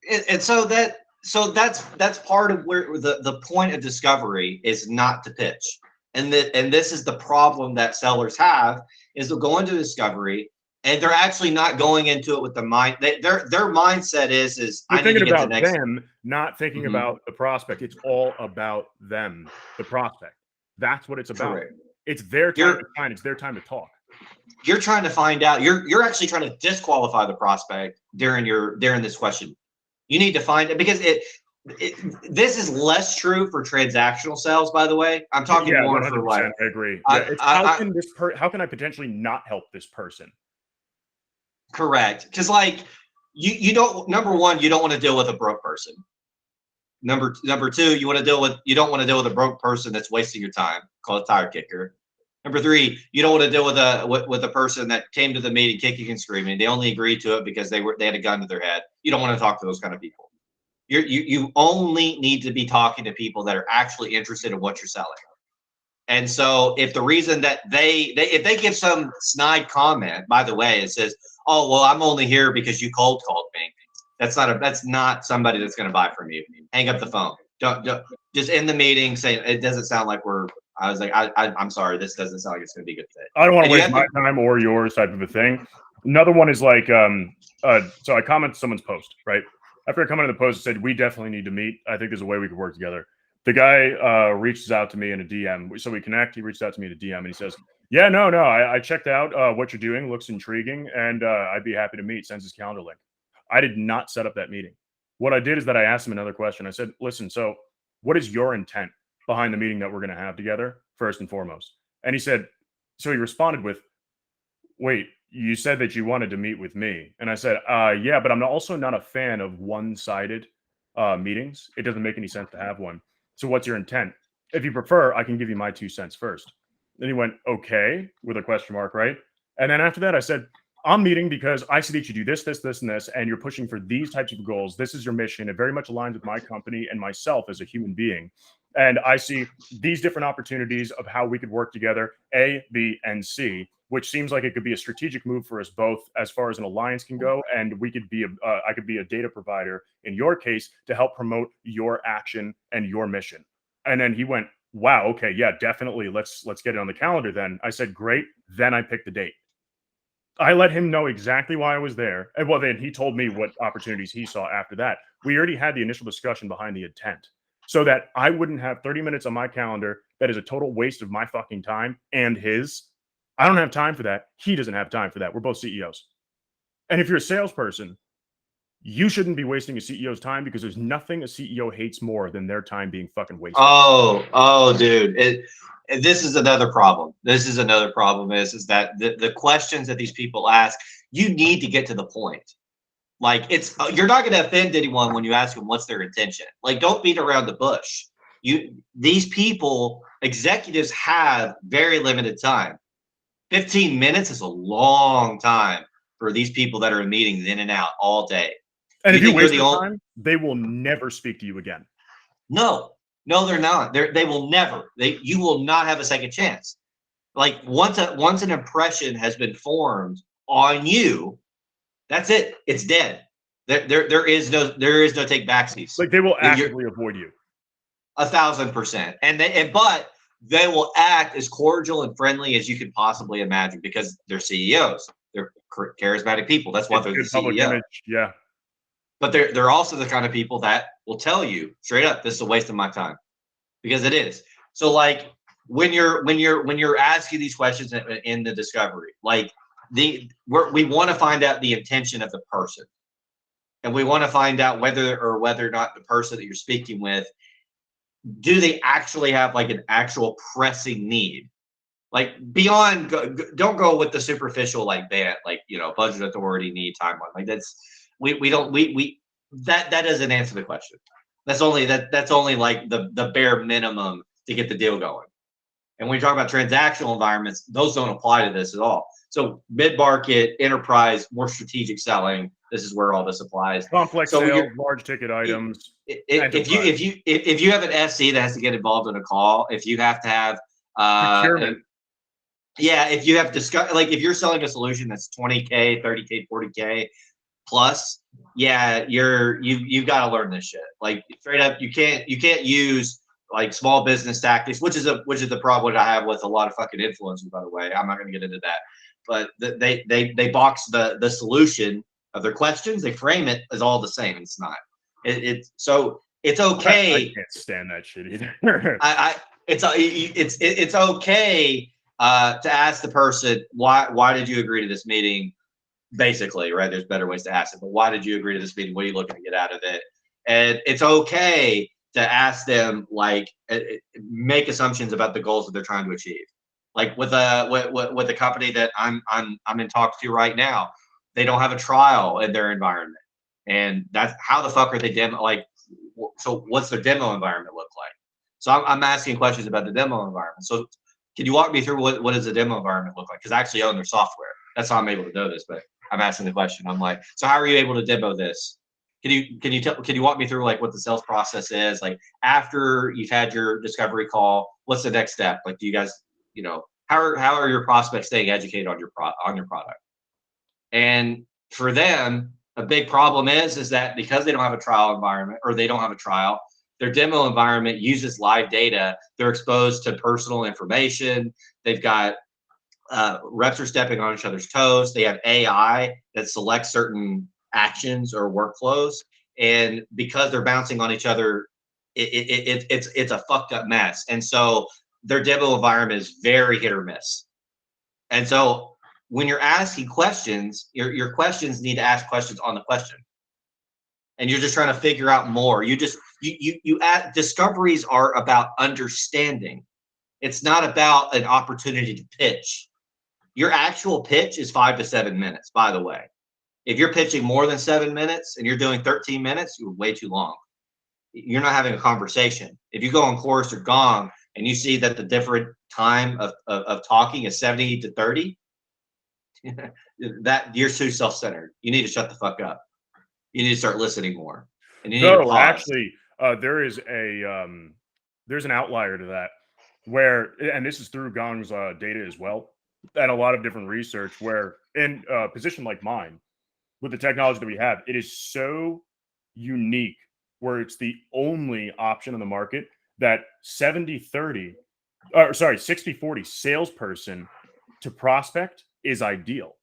And that's part of where the point of discovery is not to pitch. And this is the problem that sellers have is they'll go into discovery and they're actually not going into it with the mind. Their mindset is They're I need to thinking get the about next. them, not thinking Mhm. about the prospect. It's all about them, the prospect. That's what it's about. Correct. It's their time You're to shine. It's their time to talk. you're trying to find out. You're actually trying to disqualify the prospect during this question. You need to find it because this is less true for transactional sales, by the way. I'm talking Yeah, more for like 100%. I agree. Yeah, I, it's I, how can I potentially not help this person? correct. Because like you don't number one, you don't want to deal with a broke person. Number two, you don't want to deal with a broke person that's wasting your time, called a tire kicker. Number three, you don't want to deal with a person that came to the meeting kicking and screaming. They only agreed to it because they had a gun to their head. You don't want to talk to those kind of people. You only need to be talking to people that are actually interested in what you're selling. And so if the reason that if they give some snide comment, by the way, it says, "Oh, well, I'm only here because you cold called me." That's not somebody that's going to buy from you. Hang up the phone. Don't just end the meeting saying it doesn't sound like we're. I was like, I'm sorry, this doesn't sound like it's going to be a good fit. I don't want And to you waste have my to time or yours type of a thing. Another one is like, so I comment someone's post, right? After I commented on the post, I said, we definitely need to meet. I think there's a way we could work together. The guy reaches out to me in a DM. So we connect. He reached out to me in a DM and he says, yeah, no, I checked out what you're doing. Looks intriguing. And I'd be happy to meet. Sends his calendar link. I did not set up that meeting. What I did is that I asked him another question. I said, listen, so what is your intent behind the meeting that we're going to have together, first and foremost? And he said, so he responded with, wait, you said that you wanted to meet with me. And I said, yeah, but I'm also not a fan of one-sided meetings. It doesn't make any sense to have one. So what's your intent? If you prefer, I can give you my 2 cents first. Then he went, okay, with a question mark, right? And then after that, I said, I'm meeting because I see that you do this, this, this, and this, and you're pushing for these types of goals. This is your mission. It very much aligns with my company and myself as a human being. And I see these different opportunities of how we could work together, A, B, and C, which seems like it could be a strategic move for us both as far as an alliance can go. And we could be I could be a data provider in your case to help promote your action and your mission. And then he went, wow, okay, yeah, definitely. Let's get it on the calendar then. I said, great. Then I picked the date. I let him know exactly why I was there. And well, then he told me what opportunities he saw after that. We already had the initial discussion behind the intent so that I wouldn't have 30 minutes on my calendar that is a total waste of my fucking time and his. I don't have time for that. He doesn't have time for that. We're both CEOs. And if you're a salesperson, you shouldn't be wasting a CEO's time because there's nothing a CEO hates more than their time being fucking wasted. Oh, dude. This is another problem. This is another problem is that the questions that these people ask, you need to get to the point. Like you're not going to offend anyone when you ask them what's their intention. Like, don't beat around the bush. These people, executives have very limited time. 15 minutes is a long time for these people that are in meetings in and out all day. And if you waste their time, they will never speak to you again. No, they're not. They will never. You will not have a second chance. Like once an impression has been formed on you, that's it. It's dead. There is no take backsies. Like they will actively avoid you. 1,000%. But they will act as cordial and friendly as you could possibly imagine because they're CEOs. They're charismatic people. That's why they're the CEO. Image. Yeah. But they're also the kind of people that will tell you straight up, this is a waste of my time, because it is. So like when you're asking these questions in the discovery, like we want to find out the intention of the person, and we want to find out whether or not the person that you're speaking with, do they actually have like an actual pressing need? Like beyond, don't go with the superficial like that, like budget authority, need, timeline. Like that's we that doesn't answer the question. That's only like the bare minimum to get the deal going. And when you talk about transactional environments, those don't apply to this at all. So mid-market, enterprise, more strategic selling, this is where all this applies. Complex So sales, large ticket items. If you have an SC that has to get involved in a call, if you have to have procurement. If you have discuss, like if you're selling a solution that's 20K, 30K, 40K plus, you've got to learn this shit. Like straight up, you can't use like small business tactics, which is the problem that I have with a lot of fucking influencers, by the way. I'm not going to get into that, but they box the solution of their questions. They frame it as all the same. It's not. So it's okay. I can't stand that shit either. It's okay to ask the person why did you agree to this meeting? Basically, right? There's better ways to ask it, but why did you agree to this meeting? What are you looking to get out of it? And it's okay to ask them, like, make assumptions about the goals that they're trying to achieve. Like with a company that I'm in talks to right now, they don't have a trial in their environment, and that's how the fuck are they demo? Like, so what's their demo environment look like? So I'm asking questions about the demo environment. So can you walk me through what does the demo environment look like? Because I actually own their software. That's how I'm able to know this. But I'm asking the question. I'm like, so how are you able to demo this? Can you walk me through like what the sales process is? Like after you've had your discovery call, what's the next step? Like, do you guys, how are your prospects staying educated on your product? And for them, a big problem is that because they don't have a trial environment, or they don't have a trial, their demo environment uses live data. They're exposed to personal information. They've got reps are stepping on each other's toes. They have AI that selects certain actions or workflows, and because they're bouncing on each other, it's a fucked up mess. And so their demo environment is very hit or miss. And so when you're asking questions, your questions need to ask questions on the question, and you're just trying to figure out more. You discoveries are about understanding. It's not about an opportunity to pitch. Your actual pitch is 5 to 7 minutes, by the way. If you're pitching more than 7 minutes and you're doing 13 minutes, you're way too long. You're not having a conversation. If you go on Chorus or Gong and you see that the different time of talking is 70 to 30, that you're too self-centered. You need to shut the fuck up. You need to start listening more. And you need to pause. Actually, there's an outlier to that where, and this is through Gong's data as well, and a lot of different research, where in a position like mine, with the technology that we have, it is so unique where it's the only option in the market that 60-40 salesperson to prospect is ideal,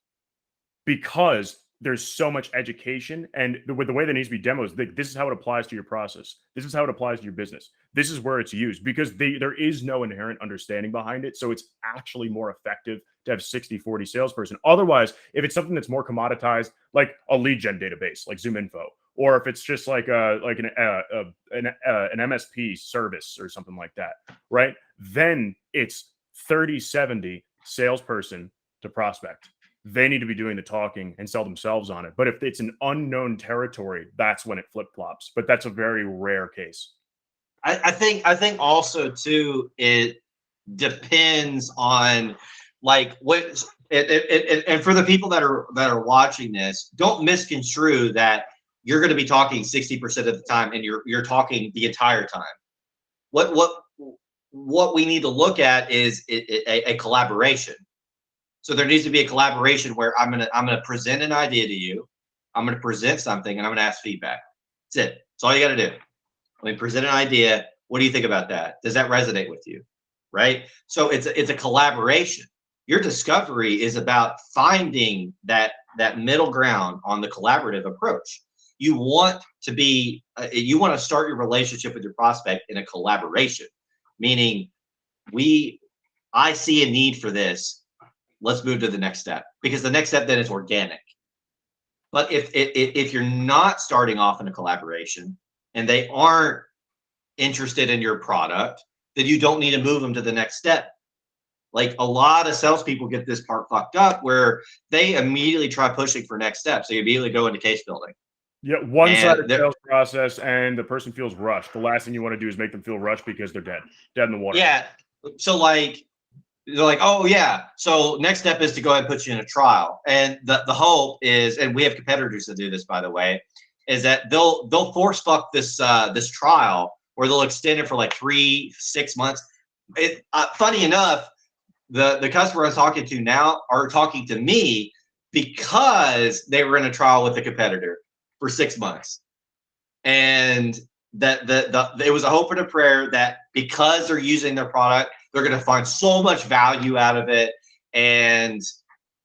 because there's so much education, and with the way that needs to be demos, this is how it applies to your process. This is how it applies to your business. This is where it's used, because there is no inherent understanding behind it. So it's actually more effective to have 60-40 salesperson. Otherwise, if it's something that's more commoditized, like a lead gen database, like ZoomInfo, or if it's just like an MSP service or something like that, right? Then it's 30-70 salesperson to prospect. They need to be doing the talking and sell themselves on it. But if it's an unknown territory, that's when it flip-flops. But that's a very rare case. I think also too, it depends on like what, and for the people that are watching this, don't misconstrue that you're going to be talking 60% of the time and you're talking the entire time. What we need to look at is a collaboration. So there needs to be a collaboration where I'm gonna present an idea to you, I'm gonna present something, and I'm gonna ask feedback. That's it. That's all you got to do. Let me present an idea. What do you think about that? Does that resonate with you? Right. So it's a collaboration. Your discovery is about finding that middle ground on the collaborative approach. You want to start your relationship with your prospect in a collaboration, meaning I see a need for this. Let's move to the next step, because the next step then is organic. But if you're not starting off in a collaboration and they aren't interested in your product, then you don't need to move them to the next step. Like a lot of salespeople get this part fucked up, where they immediately try pushing for next steps. So you immediately go into case building. Yeah, one-sided And they're, sales process, and the person feels rushed. The last thing you want to do is make them feel rushed because they're dead in the water. yeah, so like they're like, oh yeah, so next step is to go ahead and put you in a trial. And the hope is, and we have competitors that do this, by the way, is that they'll force fuck this trial where they'll extend it for like 3-6 months. Funny enough, the customer I'm talking to now are talking to me because they were in a trial with a competitor for 6 months. And that it was a hope and a prayer that because they're using their product, they're going to find so much value out of it, and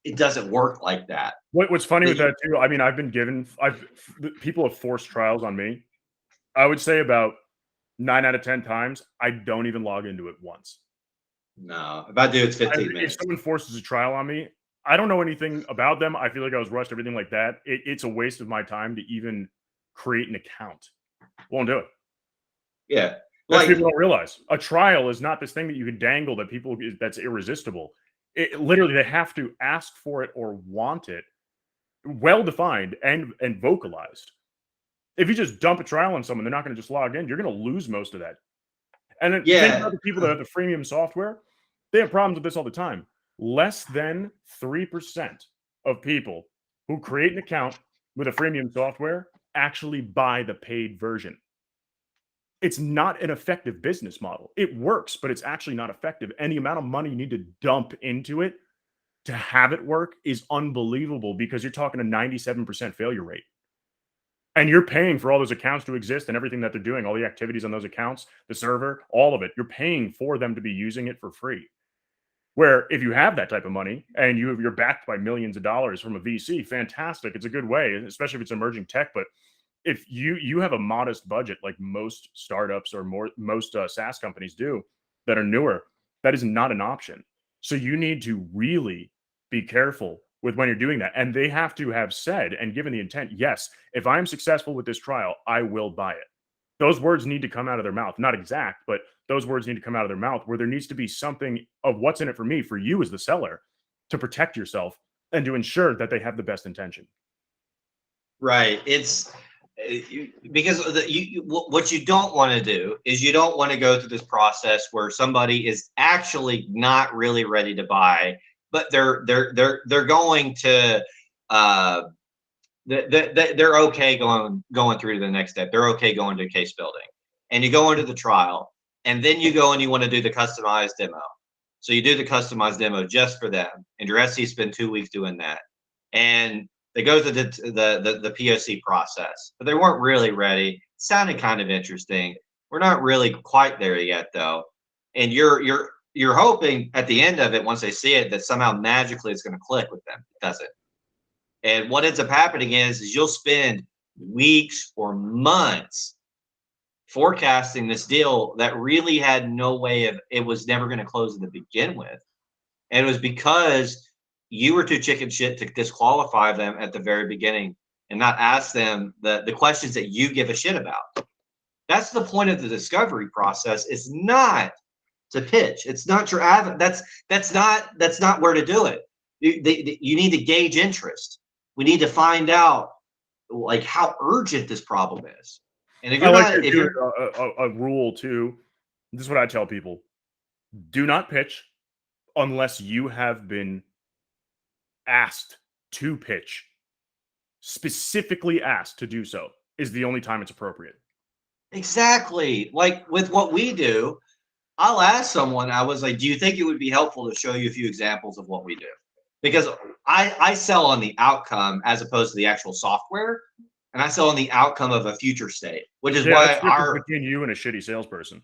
it doesn't work like that. What's funny with that too, I mean, people have forced trials on me. I would say about 9 out of 10 times, I don't even log into it once. No, if I do, it's 15 If minutes. someone forces a trial on me, I don't know anything about them. I feel like I was rushed, everything like that. It's a waste of my time to even create an account. Won't do it. Yeah. That's people don't realize. A trial is not this thing that you can dangle that's irresistible. Literally, they have to ask for it or want it, well defined and vocalized. If you just dump a trial on someone, they're not going to just log in. You're going to lose most of that. And then think about the people that have the freemium software. They have problems with this all the time. Less than 3% of people who create an account with a freemium software actually buy the paid version. It's not an effective business model. It works, but it's actually not effective. And the amount of money you need to dump into it to have it work is unbelievable, because you're talking a 97% failure rate. And you're paying for all those accounts to exist and everything that they're doing, all the activities on those accounts, the server, all of it. You're paying for them to be using it for free. Where if you have that type of money and you're backed by millions of dollars from a VC, fantastic. It's a good way, especially if it's emerging tech. But if you have a modest budget, like most startups or most SaaS companies do that are newer, that is not an option. So you need to really be careful with when you're doing that. And they have to have said and given the intent, yes, if I'm successful with this trial, I will buy it. Those words need to come out of their mouth. Not exact, but those words need to come out of their mouth, where there needs to be something of what's in it for me, for you as the seller, to protect yourself and to ensure that they have the best intention. Right. It's because what you don't want to do is you don't want to go through this process where somebody is actually not really ready to buy, but they're going to they're okay going through to the next step. They're okay going to case building, and you go into the trial, and then you go and you want to do the customized demo. So you do the customized demo just for them, and your SC spend 2 weeks doing that, and they go through the POC process, but they weren't really ready. It sounded kind of interesting. We're not really quite there yet, though, and you're hoping at the end of it, once they see it, that somehow magically it's going to click with them. It doesn't. And what ends up happening is you'll spend weeks or months forecasting this deal that really had no way of, it was never going to close to begin with. And it was because you were too chicken shit to disqualify them at the very beginning and not ask them the questions that you give a shit about. That's the point of the discovery process. It's not to pitch. It's not your that's not where to do it. You need to gauge interest. We need to find out like how urgent this problem is. And if you're a rule too, this is what I tell people: do not pitch unless you have been asked to pitch. Specifically asked to do so is the only time it's appropriate. Exactly. Like with what we do, I'll ask someone, I was like, do you think it would be helpful to show you a few examples of what we do? Because I sell on the outcome as opposed to the actual software, and I sell on the outcome of a future state, which is why between you and a shitty salesperson.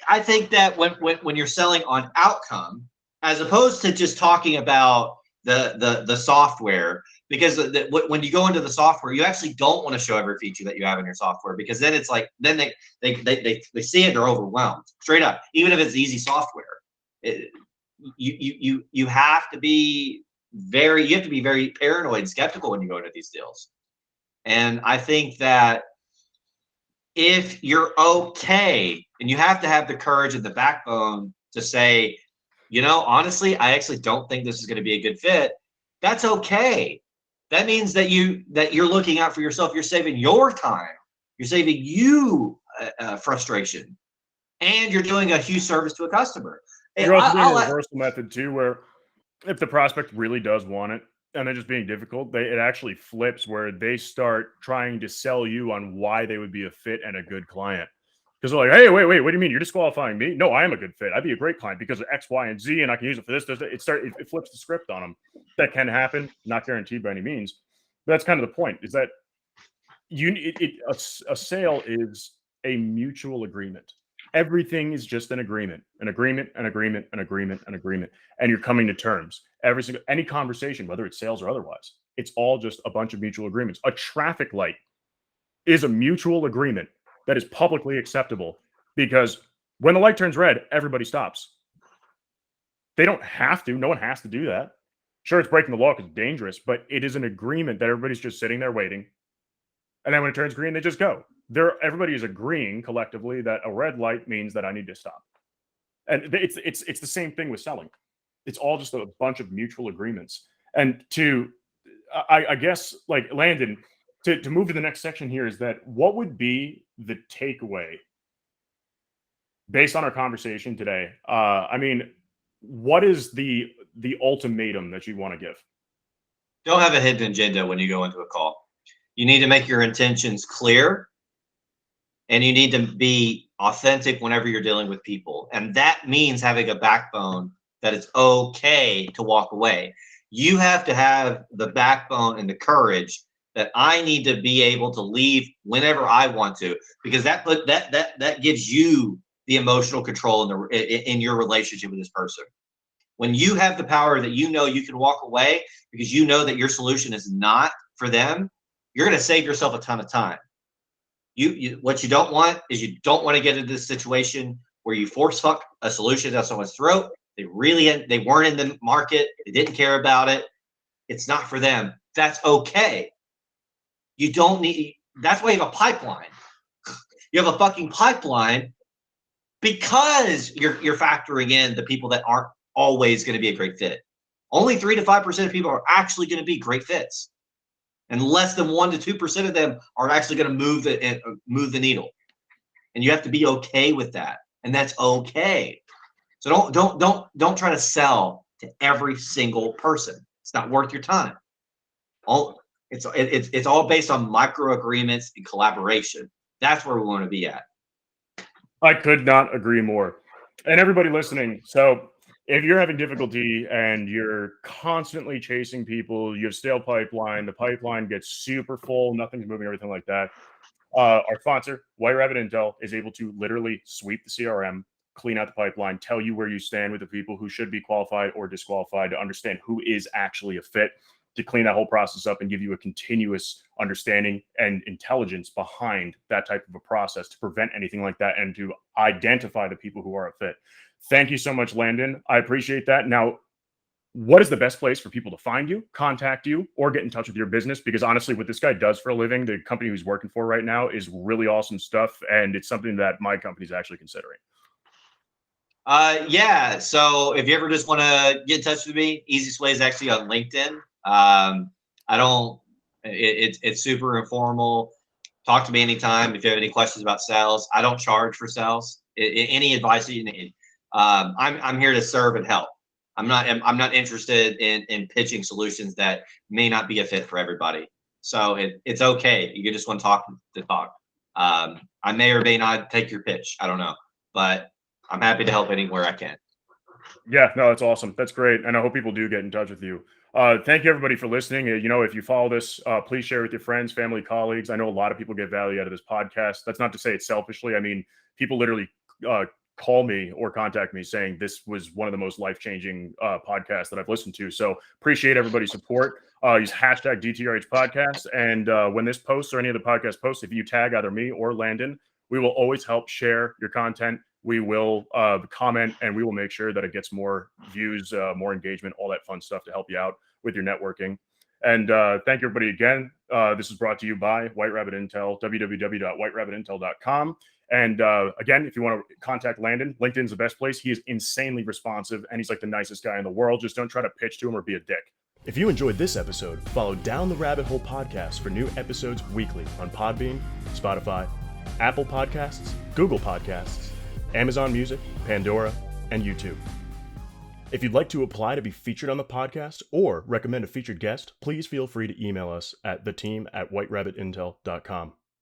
I think that when you're selling on outcome, as opposed to just talking about the software, because when you go into the software, you actually don't want to show every feature that you have in your software, because then it's like then they see it, they're overwhelmed straight up, even if it's easy software. You have to be very paranoid and skeptical when you go into these deals. And I think that if you're okay, and you have to have the courage and the backbone to say, you know, honestly, I actually don't think this is going to be a good fit. That's okay. That means that you're looking out for yourself. You're saving your time. You're saving you frustration, and you're doing a huge service to a customer. You're also doing a reversal method too, where if the prospect really does want it and they're just being difficult, it actually flips where they start trying to sell you on why they would be a fit and a good client. Because they're like, hey, wait, what do you mean? You're disqualifying me? No, I am a good fit. I'd be a great client because of X, Y, and Z, and I can use it for this. It flips the script on them. That can happen, not guaranteed by any means. But that's kind of the point, is that a sale is a mutual agreement. Everything is just an agreement, and you're coming to terms. Any conversation, whether it's sales or otherwise, it's all just a bunch of mutual agreements. A traffic light is a mutual agreement that is publicly acceptable, because when the light turns red, everybody stops. They don't have to. No one has to do that. Sure, it's breaking the law because it's dangerous, but it is an agreement that everybody's just sitting there waiting. And then when it turns green, they just go. Everybody is agreeing collectively that a red light means that I need to stop. And it's the same thing with selling. It's all just a bunch of mutual agreements. And I guess, like, Landon, to move to the next section here, is that what would be the takeaway based on our conversation today? I mean, what is the ultimatum that you want to give? Don't have a hidden agenda when you go into a call. You need to make your intentions clear, and you need to be authentic whenever you're dealing with people. And that means having a backbone that it's okay to walk away. You have to have the backbone and the courage that I need to be able to leave whenever I want to, because that gives you the emotional control in your relationship with this person. When you have the power that you know you can walk away because you know that your solution is not for them, you're going to save yourself a ton of time. What you don't want is you don't want to get into this situation where you force fuck a solution down someone's throat. They weren't in the market. They didn't care about it. It's not for them. That's okay. You don't need. That's why you have a pipeline. You have a fucking pipeline because you're factoring in the people that aren't always going to be a great fit. Only 3 to 5% of people are actually going to be great fits, and less than 1 to 2% of them are actually going to move the needle. And you have to be okay with that, and that's okay. So don't try to sell to every single person. It's not worth your time. It's all based on micro agreements and collaboration. That's where we want to be at. I could not agree more. And everybody listening, so if you're having difficulty and you're constantly chasing people, you have stale pipeline, the pipeline gets super full, nothing's moving, everything like that. Our sponsor, White Rabbit Intel, is able to literally sweep the CRM, clean out the pipeline, tell you where you stand with the people who should be qualified or disqualified, to understand who is actually a fit, to clean that whole process up and give you a continuous understanding and intelligence behind that type of a process to prevent anything like that and to identify the people who are a fit. Thank you so much, Landon. I appreciate that. Now, what is the best place for people to find you, contact you, or get in touch with your business? Because honestly, what this guy does for a living, the company he's working for right now, is really awesome stuff. And it's something that my company is actually considering. Yeah. So if you ever just want to get in touch with me, easiest way is actually on LinkedIn. It's super informal. Talk to me anytime. If you have any questions about sales, I don't charge for sales. Any advice that you need. I'm here to serve and help. I'm not interested in pitching solutions that may not be a fit for everybody. So it's okay. You just want to talk. I may or may not take your pitch. I don't know, but I'm happy to help anywhere I can. Yeah, no, that's awesome. That's great. And I hope people do get in touch with you. Thank you, everybody, for listening. If you follow this, please share with your friends, family, colleagues. I know a lot of people get value out of this podcast. That's not to say it selfishly. I mean, people literally call me or contact me saying this was one of the most life-changing podcasts that I've listened to. So appreciate everybody's support. Use hashtag DTRH podcast. And when this posts or any of the podcast posts, if you tag either me or Landon, we will always help share your content. We will comment, and we will make sure that it gets more views, more engagement, all that fun stuff to help you out with your networking. And thank you, everybody, again. This is brought to you by White Rabbit Intel, www.whiterabbitintel.com. And again, if you want to contact Landon, LinkedIn's the best place. He is insanely responsive, and he's like the nicest guy in the world. Just don't try to pitch to him or be a dick. If you enjoyed this episode, follow Down the Rabbit Hole podcast for new episodes weekly on Podbean, Spotify, Apple Podcasts, Google Podcasts, Amazon Music, Pandora, and YouTube. If you'd like to apply to be featured on the podcast or recommend a featured guest, please feel free to email us at theteam@whiterabbitintel.com.